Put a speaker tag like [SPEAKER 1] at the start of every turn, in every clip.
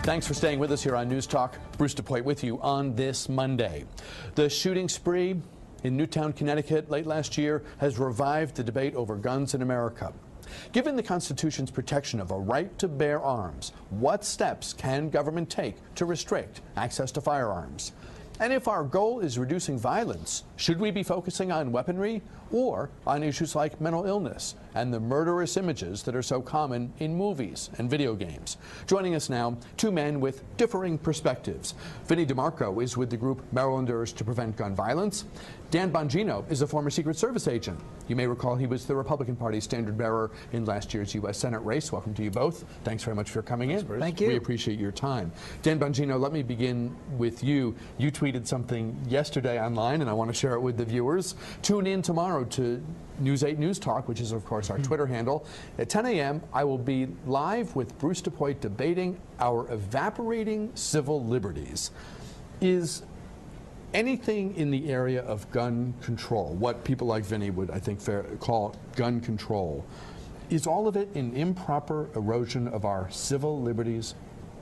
[SPEAKER 1] Thanks for staying with us here on News Talk. Bruce DePoit with you on this Monday. The shooting spree in Newtown, Connecticut late last year has revived the debate over guns in America. Given the Constitution's protection of a right to bear arms, what steps can government take to restrict access to firearms? And if our goal is reducing violence, should we be focusing on weaponry or on issues like mental illness and the murderous images that are so common in movies and video games? Joining us now, two men with differing perspectives. Vinnie DeMarco is with the group Marylanders to Prevent Gun Violence. Dan Bongino is a former Secret Service agent. You may recall he was the Republican Party's standard bearer in last year's U.S. Senate race. Welcome to you both. Thanks very much for coming in.
[SPEAKER 2] Thank you.
[SPEAKER 1] We appreciate your time. Dan Bongino, let me begin with you. You tweeted something yesterday online, and I want to share it with the viewers. Tune in tomorrow to News 8 News Talk, which is, of course, our Twitter handle. At 10 a.m., I will be live with Bruce DePoit debating our evaporating civil liberties. Is anything in the area of gun control, what people like Vinnie would, I think, call gun control, is all of it an improper erosion of our civil liberties?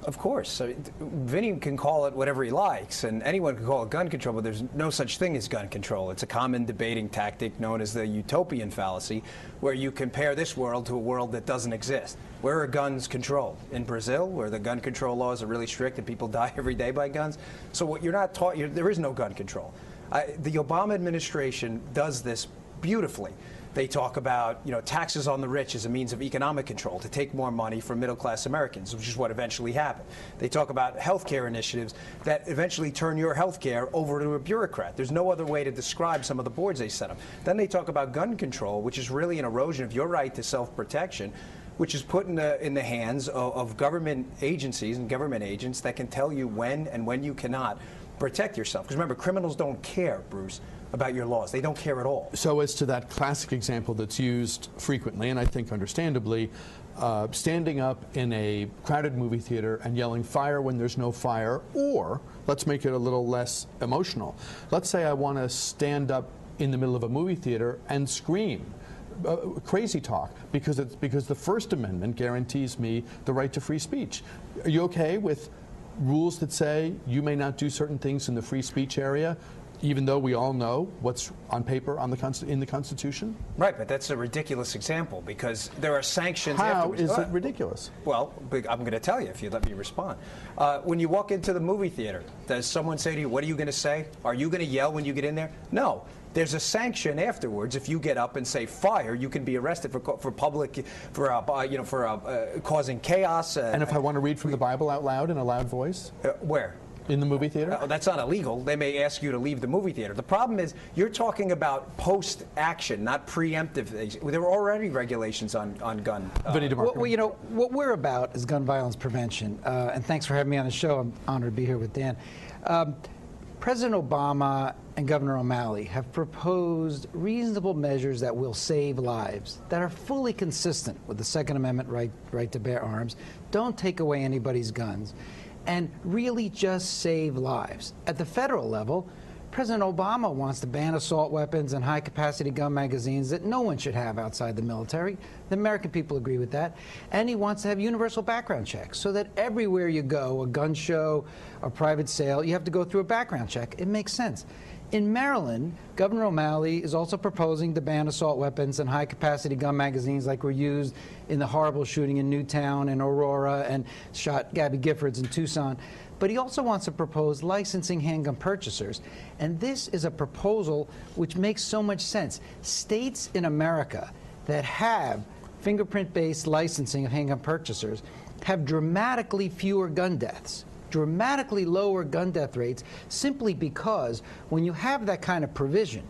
[SPEAKER 2] Of course. I mean, Vinnie can call it whatever he likes, and anyone can call it gun control, but there's no such thing as gun control. It's a common debating tactic known as the utopian fallacy, where you compare this world to a world that doesn't exist. Where are guns controlled? In Brazil, where the gun control laws are really strict and people die every day by guns? So what you're not taught, there is no gun control. The Obama administration does this beautifully. They talk about, taxes on the rich as a means of economic control to take more money from middle-class Americans, which is what eventually happened. They talk about health care initiatives that eventually turn your health care over to a bureaucrat. There's no other way to describe some of the boards they set up. Then they talk about gun control, which is really an erosion of your right to self-protection, which is put in the hands of government agencies and government agents that can tell you when and when you cannot protect yourself. Because remember, criminals don't care, Bruce, about your laws. They don't care at all.
[SPEAKER 1] So as to that classic example that's used frequently, and I think understandably, standing up in a crowded movie theater and yelling fire when there's no fire, or let's make it a little less emotional. Let's say I want to stand up in the middle of a movie theater and scream. Crazy talk, because the First Amendment guarantees me the right to free speech. Are you okay with rules that say you may not do certain things in the free speech area, even though we all know what's on paper in the Constitution?
[SPEAKER 2] Right, but that's a ridiculous example because there are sanctions afterwards.
[SPEAKER 1] How is it ridiculous?
[SPEAKER 2] Well, I'm going to tell you if you let me respond. When you walk into the movie theater, does someone say to you, what are you going to say? Are you going to yell when you get in there? No. There's a sanction afterwards. If you get up and say fire, you can be arrested for public, for causing chaos.
[SPEAKER 1] And if I want to read from the Bible out loud in a loud voice?
[SPEAKER 2] Where?
[SPEAKER 1] In the movie theater?
[SPEAKER 2] That's not illegal. They may ask you to leave the movie theater. The problem is you're talking about post-action, not preemptive. There were already regulations on gun.
[SPEAKER 1] Vinnie DeMarco.
[SPEAKER 3] Well, what we're about is gun violence prevention. And thanks for having me on the show. I'm honored to be here with Dan. President Obama and Governor O'Malley have proposed reasonable measures that will save lives, that are fully consistent with the Second Amendment right to bear arms, don't take away anybody's guns, and really just save lives. At the federal level, President Obama wants to ban assault weapons and high-capacity gun magazines that no one should have outside the military. The American people agree with that. And he wants to have universal background checks so that everywhere you go, a gun show, a private sale, you have to go through a background check. It makes sense. In Maryland, Governor O'Malley is also proposing to ban assault weapons and high-capacity gun magazines like were used in the horrible shooting in Newtown and Aurora and shot Gabby Giffords in Tucson. But he also wants to propose licensing handgun purchasers. And this is a proposal which makes so much sense. States in America that have fingerprint-based licensing of handgun purchasers have dramatically fewer gun deaths, dramatically lower gun death rates, simply because when you have that kind of provision,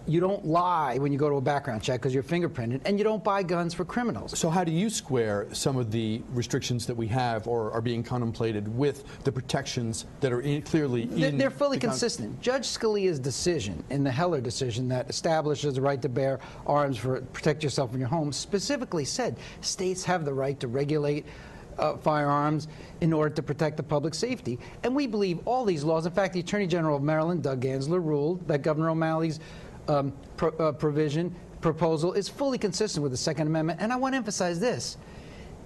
[SPEAKER 3] you don't lie when you go to a background check because you're fingerprinted, and you don't buy guns for criminals.
[SPEAKER 1] So how do you square some of the restrictions that we have or are being contemplated with the protections that are clearly in
[SPEAKER 3] They're fully consistent. Judge Scalia's decision in the Heller decision that establishes the right to bear arms for protect yourself in your home specifically said states have the right to regulate firearms in order to protect the public safety. And we believe all these laws, in fact, the Attorney General of Maryland, Doug Gansler, ruled that Governor O'Malley's proposal is fully consistent with the Second Amendment. And I want to emphasize this.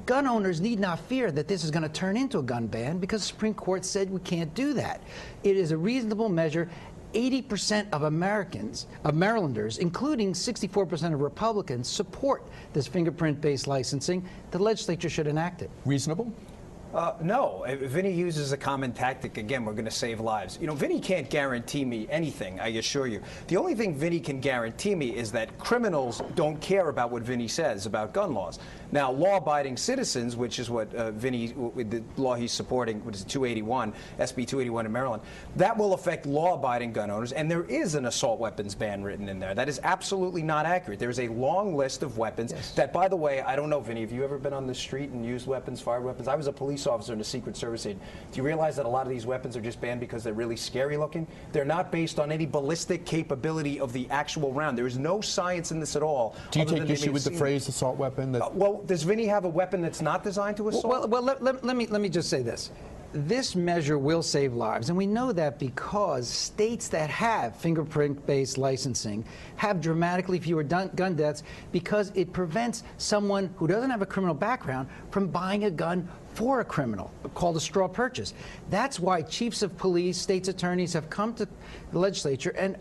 [SPEAKER 3] gun owners need not fear that this is going to turn into a gun ban because the Supreme Court said we can't do that. It is a reasonable measure. 80% of Americans, of Marylanders, including 64% of Republicans, support this fingerprint-based licensing. The legislature should enact it.
[SPEAKER 1] Reasonable?
[SPEAKER 2] No. If Vinny uses a common tactic, again, we're going to save lives. You know, Vinny can't guarantee me anything, I assure you. The only thing Vinny can guarantee me is that criminals don't care about what Vinny says about gun laws. Now, law-abiding citizens, which is what Vinny, with the law he's supporting, which is 281, SB 281 in Maryland, that will affect law-abiding gun owners, and there is an assault weapons ban written in there. That is absolutely not accurate. There is a long list of weapons that, by the way, I don't know, Vinny, have you ever been on the street and used weapons, fired weapons? I was a police officer in the Secret Service agent. Do you realize that a lot of these weapons are just banned because they're really scary looking? They're not based on any ballistic capability of the actual round. There is no science in this at all.
[SPEAKER 1] Do you take issue with the phrase assault weapon?
[SPEAKER 2] Well, does Vinny have a weapon that's not designed to assault?
[SPEAKER 3] Well, let me just say this. This measure will save lives, and we know that because states that have fingerprint-based licensing have dramatically fewer gun deaths because it prevents someone who doesn't have a criminal background from buying a gun for a criminal, called a straw purchase. That's why chiefs of police, state's attorneys have come to the legislature and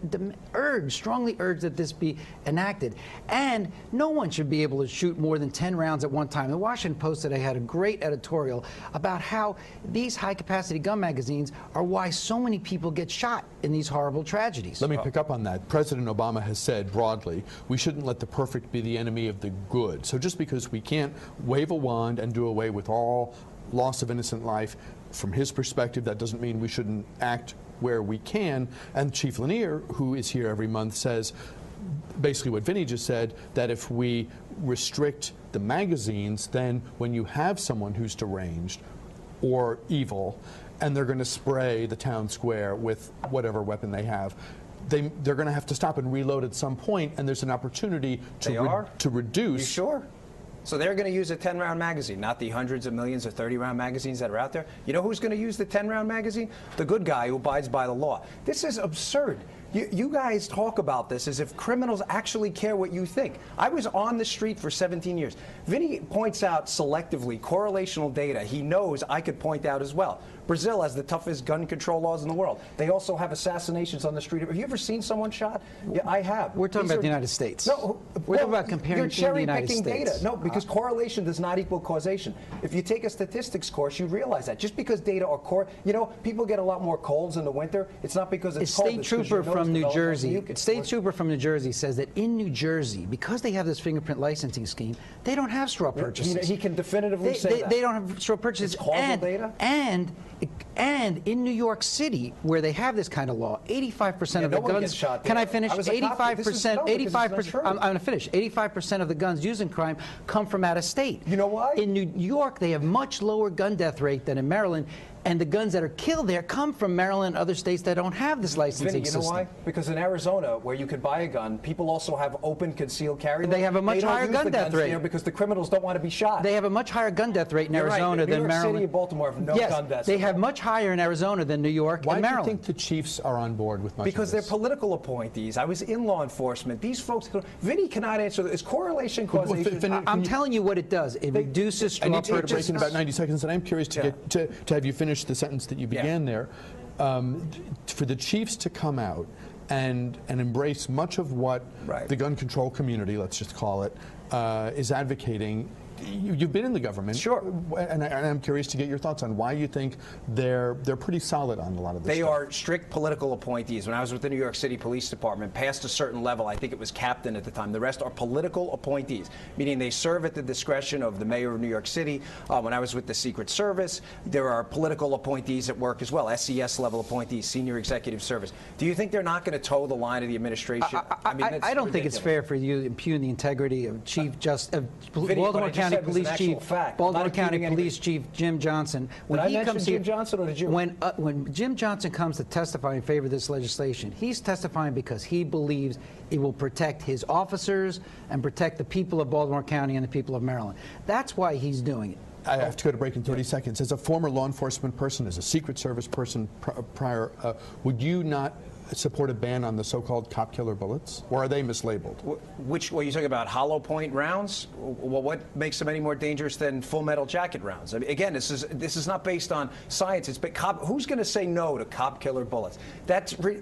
[SPEAKER 3] strongly urge that this be enacted. And no one should be able to shoot more than 10 rounds at one time. The Washington Post today had a great editorial about how these high-capacity gun magazines are why so many people get shot in these horrible tragedies.
[SPEAKER 1] Let me pick up on that. President Obama has said broadly, we shouldn't let the perfect be the enemy of the good. So just because we can't wave a wand and do away with all loss of innocent life, from his perspective, that doesn't mean we shouldn't act where we can. And Chief Lanier, who is here every month, says basically what Vinny just said, that if we restrict the magazines, then when you have someone who's deranged or evil, and they're going to spray the town square with whatever weapon they have, they're going to have to stop and reload at some point, and there's an opportunity to reduce.
[SPEAKER 2] You sure? So they're going to use a 10-round magazine, not the hundreds of millions of 30-round magazines that are out there. You know who's going to use the 10-round magazine? The good guy who abides by the law. This is absurd. You guys talk about this as if criminals actually care what you think. I was on the street for 17 years. Vinny points out selectively correlational data he knows I could point out as well. Brazil has the toughest gun control laws in the world. They also have assassinations on the street. Have you ever seen someone shot? Yeah, I have.
[SPEAKER 3] We're talking about the United States.
[SPEAKER 2] No,
[SPEAKER 3] we're talking about comparing to the United States.
[SPEAKER 2] Data. No, because correlation does not equal causation. If you take a statistics course, you realize that. Just because data are people get a lot more colds in the winter. It's not because it's cold.
[SPEAKER 3] State trooper from New Jersey. State trooper from New Jersey says that in New Jersey, because they have this fingerprint licensing scheme, they don't have straw purchases.
[SPEAKER 2] He can definitively say that.
[SPEAKER 3] They don't have straw purchases.
[SPEAKER 2] It's causal data?
[SPEAKER 3] And in New York City, where they have this kind of law, 85% of the guns.
[SPEAKER 2] Shot
[SPEAKER 3] can I finish? 85%. 85%. I'm going to finish. 85% of the guns used in crime come from out of state.
[SPEAKER 2] You know why?
[SPEAKER 3] In New York, they have much lower gun death rate than in Maryland. And the guns that are killed there come from Maryland and other states that don't have this licensing system.
[SPEAKER 2] You know why? Because in Arizona, where you could buy a gun, people also have open concealed carry.
[SPEAKER 3] They have a much higher gun death rate.
[SPEAKER 2] Because the criminals don't want to be shot.
[SPEAKER 3] They have a much higher gun death rate in Arizona than Maryland.
[SPEAKER 2] New York City and Baltimore have no gun deaths.
[SPEAKER 3] They have much higher in Arizona than New York and Maryland.
[SPEAKER 1] Why do you think the chiefs are on board with much of this?
[SPEAKER 2] Because they're political appointees. I was in law enforcement. These folks, Vinny cannot answer. Is correlation causation?
[SPEAKER 3] I'm telling you what it does. It reduces straw purchases.
[SPEAKER 1] I need to break in about 90 seconds, and I'm curious to have you finish the sentence that you began there. For the chiefs to come out and embrace much of what the gun control community, let's just call it, is advocating. You've been in the government,
[SPEAKER 2] sure,
[SPEAKER 1] and I'm curious to get your thoughts on why you think they're pretty solid on a lot of this.
[SPEAKER 2] They are strict political appointees. When I was with the New York City Police Department, past a certain level, I think it was captain at the time. The rest are political appointees, meaning they serve at the discretion of the mayor of New York City. When I was with the Secret Service, there are political appointees at work as well, SES level appointees, senior executive service. Do you think they're not going to toe the line of the administration?
[SPEAKER 3] I don't think it's fair for you to impugn the integrity of Baltimore County Police Chief, Baltimore County Police Chief Jim Johnson.
[SPEAKER 2] When he comes here, Jim Johnson, or did you?
[SPEAKER 3] When Jim Johnson comes to testify in favor of this legislation, he's testifying because he believes it will protect his officers and protect the people of Baltimore County and the people of Maryland. That's why he's doing it.
[SPEAKER 1] I have to go to break in 30 seconds. As a former law enforcement person, as a Secret Service person prior, would you not support a ban on the so-called cop killer bullets, or are they mislabeled?
[SPEAKER 2] Which, well, you're talking about hollow point rounds? Well, what makes them any more dangerous than full metal jacket rounds? I mean, again, this is not based on science. It's who's going to say no to cop killer bullets?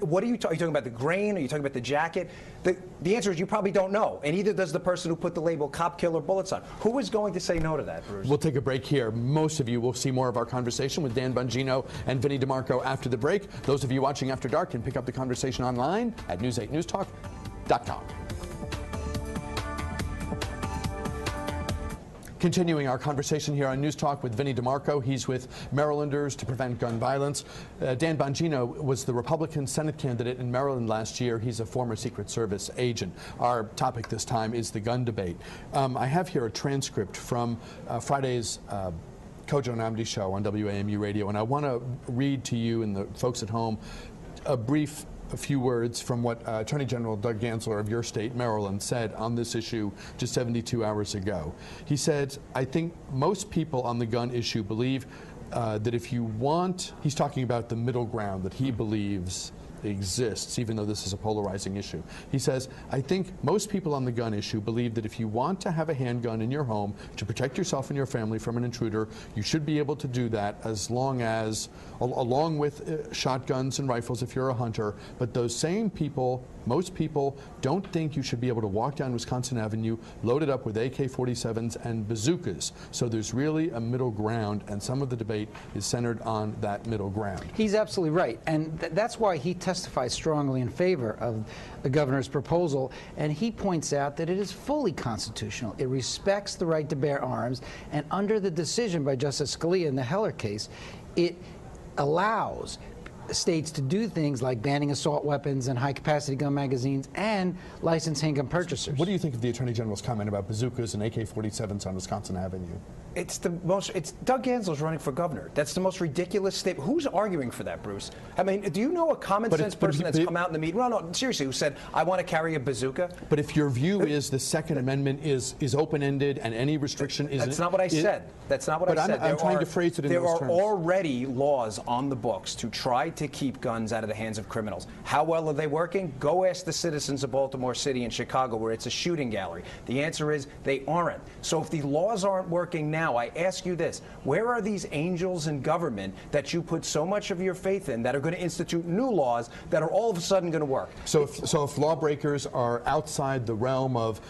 [SPEAKER 2] What are you talking about? The grain? Are you talking about the jacket? The answer is you probably don't know, and neither does the person who put the label cop killer bullets on. Who is going to say no to that, Bruce?
[SPEAKER 1] We'll take a break here. Most of you will see more of our conversation with Dan Bongino and Vinnie DeMarco after the break. Those of you watching After Dark can pick up the conversation online at news8newstalk.com. Continuing our conversation here on News Talk with Vinnie DeMarco. He's with Marylanders to Prevent Gun Violence. Dan Bongino was the Republican Senate candidate in Maryland last year. He's a former Secret Service agent. Our topic this time is the gun debate. I have here a transcript from Friday's Kojo Nnamdi show on WAMU radio, and I want to read to you and the folks at home a few words from what Attorney General Doug Gansler of your state, Maryland, said on this issue just 72 hours ago. He said, I think most people on the gun issue believe that if you want, he's talking about the middle ground that he believes exists, even though this is a polarizing issue. He says, I think most people on the gun issue believe that if you want to have a handgun in your home to protect yourself and your family from an intruder, you should be able to do that as long as, along with shotguns and rifles if you're a hunter. But those same people, most people, don't think you should be able to walk down Wisconsin Avenue loaded up with AK-47s and bazookas. So there's really a middle ground, and some of the debate is centered on that middle ground.
[SPEAKER 3] He's absolutely right, and that's why he testifies strongly in favor of the governor's proposal, and he points out that it is fully constitutional. It respects the right to bear arms, and under the decision by Justice Scalia in the Heller case, it allows states to do things like banning assault weapons and high-capacity gun magazines and license handgun purchasers.
[SPEAKER 1] What do you think of the Attorney General's comment about bazookas and AK-47s on Wisconsin Avenue?
[SPEAKER 2] It's Doug Gansler's running for governor. That's the most ridiculous statement. Who's arguing for that, Bruce? I mean, do you know a common sense person that's come out in the media? No, seriously, who said, I want to carry a bazooka?
[SPEAKER 1] But if your view is the Second Amendment is open-ended and any restriction is...
[SPEAKER 2] That's not what I said. That's not what I said.
[SPEAKER 1] I'm trying to phrase it in those terms.
[SPEAKER 2] There are already laws on the books to try to keep guns out of the hands of criminals. How well are they working? Go ask the citizens of Baltimore City and Chicago, where it's a shooting gallery. The answer is they aren't. So if the laws aren't working now, I ask you this: where are these angels in government that you put so much of your faith in that are going to institute new laws that are all of a sudden going to work?
[SPEAKER 1] So if lawbreakers are outside the realm of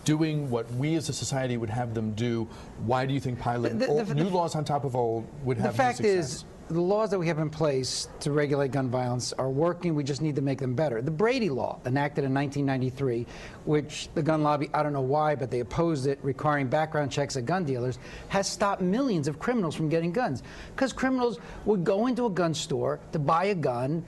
[SPEAKER 1] doing what we as a society would have them do, why do you think piloting new laws on top of old would have
[SPEAKER 3] the fact
[SPEAKER 1] success?
[SPEAKER 3] Is, the laws that we have in place to regulate gun violence are working. We just need to make them better. The Brady Law, enacted in 1993, which the gun lobby, I don't know why, but they opposed it, requiring background checks at gun dealers, has stopped millions of criminals from getting guns. Because criminals would go into a gun store to buy a gun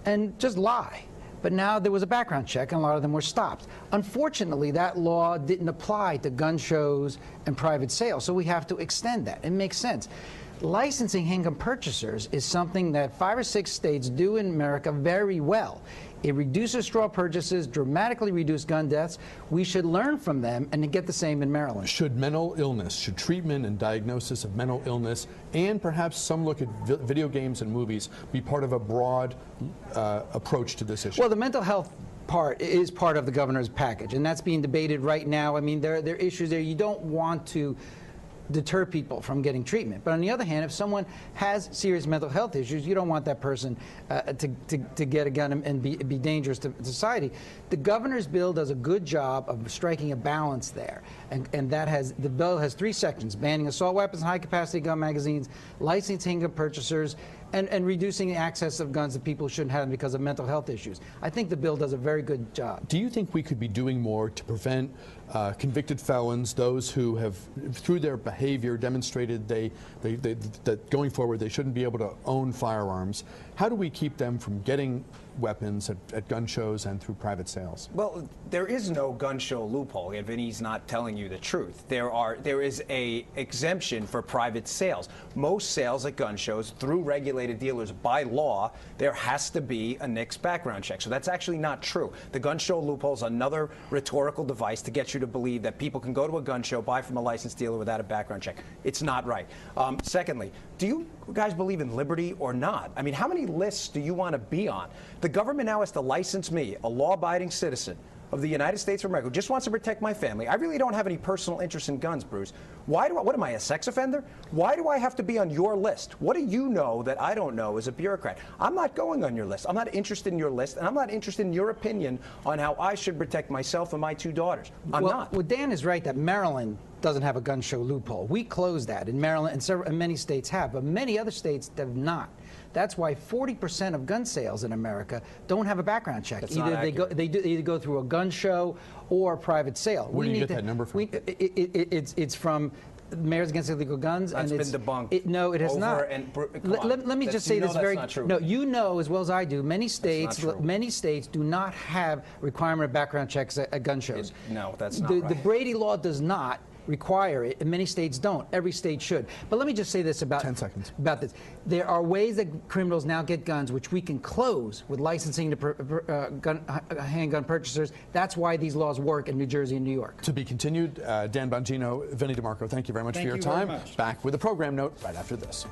[SPEAKER 3] and just lie. But now there was a background check, and a lot of them were stopped. Unfortunately, that law didn't apply to gun shows and private sales, so we have to extend that. It makes sense. Licensing handgun purchasers is something that 5 or 6 states do in America very well. It reduces straw purchases, dramatically reduces gun deaths. We should learn from them and get the same in Maryland.
[SPEAKER 1] Should mental illness, should treatment and diagnosis of mental illness, and perhaps some look at video games and movies, be part of a broad approach to this issue?
[SPEAKER 3] Well, the mental health part is part of the governor's package, and that's being debated right now. I mean, there are issues there. You don't want to deter people from getting treatment. But on the other hand, if someone has serious mental health issues, you don't want that person to get a gun and be dangerous to society. The governor's bill does a good job of striking a balance there. And the bill has 3 sections: banning assault weapons and high-capacity gun magazines, licensing gun purchasers, and reducing the access of guns that people shouldn't have because of mental health issues. I think the bill does a very good job.
[SPEAKER 1] Do you think we could be doing more to prevent convicted felons, those who have, through their behavior, demonstrated that going forward they shouldn't be able to own firearms? How do we keep them from getting weapons at gun shows and through private sales?
[SPEAKER 2] Well, there is no gun show loophole, and Vinny's not telling you the truth. There is a exemption for private sales. Most sales at gun shows, through regulated dealers by law, there has to be a NICS background check. So that's actually not true. The gun show loophole is another rhetorical device to get you to believe that people can go to a gun show, buy from a licensed dealer without a background background check. It's not right. Secondly, do you guys believe in liberty or not? I mean, how many lists do you want to be on? The government now has to license me, a law-abiding citizen of the United States of America, who just wants to protect my family. I really don't have any personal interest in guns, Bruce. What am I, a sex offender? Why do I have to be on your list? What do you know that I don't know as a bureaucrat? I'm not going on your list. I'm not interested in your list, and I'm not interested in your opinion on how I should protect myself and my 2 daughters. I'm not.
[SPEAKER 3] Well, Dan is right that Maryland doesn't have a gun show loophole. We closed that in Maryland, and many states have, but many other states have not. That's why 40% of gun sales in America don't have a background check.
[SPEAKER 2] That's
[SPEAKER 3] either they either go through a gun show or a private sale.
[SPEAKER 1] Where do you get that number from?
[SPEAKER 3] It's from Mayors Against Illegal Guns.
[SPEAKER 2] That's
[SPEAKER 3] and
[SPEAKER 2] been debunked.
[SPEAKER 3] No, it has not. Let me just say this very. No, you know as well as I do. Many states do not have requirement of background checks at gun shows.
[SPEAKER 2] No, that's not right.
[SPEAKER 3] The Brady law does not require it, and many states don't. Every state should. But let me just say this about
[SPEAKER 1] 10 seconds.
[SPEAKER 3] About this. There are ways that criminals now get guns, which we can close with licensing to handgun purchasers. That's why these laws work in New Jersey and New York.
[SPEAKER 1] To be continued. Dan Bongino, Vinnie DeMarco, thank you very much for your time. Back with a program note right after this.